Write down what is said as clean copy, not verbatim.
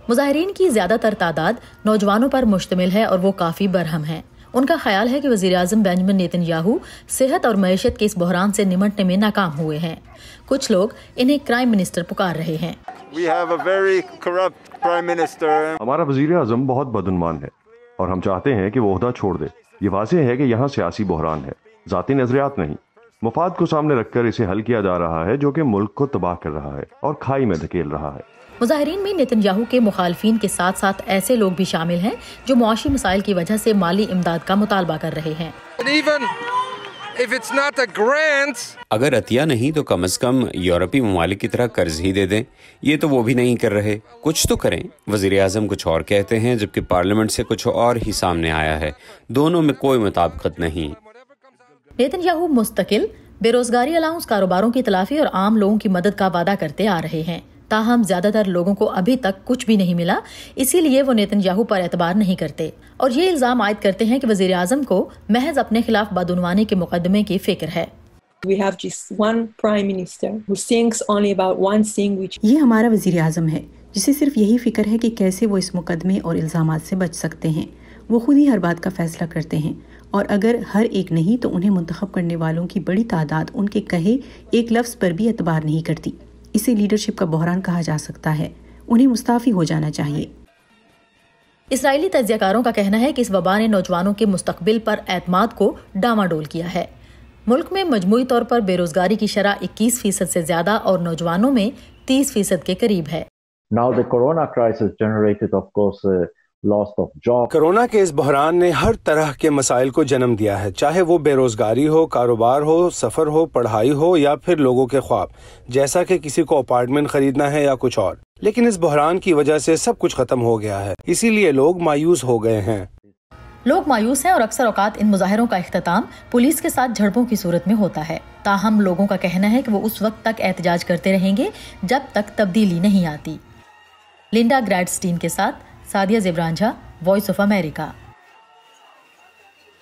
مظاہرین کی زیادہ تر تعداد نوجوانوں پر مشتمل ہے اور وہ کافی برہم ہیں۔ ان کا خیال ہے کہ وزیر اعظم بنجامن نیتن یاہو صحت اور معیشت کے اس بحران سے نمٹنے میں ناکام ہوئے ہیں۔ کچھ لوگ انہیں کرائم منسٹر پکار رہے ہیں۔ ہمارا وزیر اعظم بہت بدعنوان ہے اور ہم چاہتے ہیں کہ وہ عہدہ چھوڑ دے۔ یہ واضح ہے کہ یہاں سیاسی بحران ہے، ذاتی نظریات نہیں۔ مفاد کو سامنے رکھ کر اسے حل کیا جا رہا ہے جو کہ ملک کو تباہ کر رہا ہے اور کھائی میں دھکیل رہا ہے۔ مظاہرین میں نیتن یاہو کے مخالفین کے ساتھ ساتھ ایسے لوگ بھی شامل ہیں جو معاشی مسائل کی وجہ سے مالی امداد کا مطالبہ کر رہے ہیں۔ اگر عطیہ نہیں تو کم از کم یورپی ممالک کی طرح قرض ہی دے دیں۔ یہ تو وہ بھی نہیں کر رہے، کچھ تو کریں۔ وزیر اعظم کچھ اور کہتے ہیں جبکہ پارلیمنٹ سے کچھ اور ہی سامنے آیا ہے، دونوں میں کوئی مطابقت نہیں۔ نیتن یاہو مستقل بے روزگاری الاؤنس، کاروباروں کی تلافی اور عام لوگوں کی مدد کا وعدہ کرتے آ رہے ہیں، تاہم زیادہ تر لوگوں کو ابھی تک کچھ بھی نہیں ملا، اسی لیے وہ نیتن یاہو پر اعتبار نہیں کرتے اور یہ الزام عائد کرتے ہیں کہ وزیر اعظم کو محض اپنے خلاف بدعنوانی کے مقدمے کی فکر ہے۔ یہ ہمارا وزیر اعظم ہے جسے صرف یہی فکر ہے کہ کیسے وہ اس مقدمے اور الزامات سے بچ سکتے ہیں۔ وہ خود ہی ہر بات کا فیصلہ کرتے ہیں اور اگر ہر ایک نہیں تو انہیں منتخب کرنے والوں کی بڑی تعداد ان کے کہے ایک لفظ پر بھی اعتبار نہیں کرتی۔ اسے لیڈرشپ کا بحران کہا جا سکتا ہے۔ انہیں مستعفی ہو جانا چاہیے۔ اسرائیلی تجزیہ کاروں کا کہنا ہے کہ اس وبا نے نوجوانوں کے مستقبل پر اعتماد کو ڈاواڈول کیا ہے۔ ملک میں مجموعی طور پر بے روزگاری کی شرح 21% سے زیادہ اور نوجوانوں میں 30% کے قریب ہے۔ کورونا کے اس بحران نے ہر طرح کے مسائل کو جنم دیا ہے، چاہے وہ بے روزگاری ہو، کاروبار ہو، سفر ہو، پڑھائی ہو یا پھر لوگوں کے خواب، جیسا کہ کسی کو اپارٹمنٹ خریدنا ہے یا کچھ اور۔ لیکن اس بحران کی وجہ سے سب کچھ ختم ہو گیا ہے، اسی لیے لوگ مایوس ہو گئے ہیں۔ لوگ مایوس ہیں اور اکثر اوقات ان مظاہروں کا اختتام پولیس کے ساتھ جھڑپوں کی صورت میں ہوتا ہے۔ تاہم لوگوں کا کہنا ہے کہ وہ اس وقت تک احتجاج کرتے رہیں گے جب تک تبدیلی نہیں آتی۔ لنڈا گریڈسٹین کے ساتھ سعدیہ زبران جھا، وائس آف امریکہ۔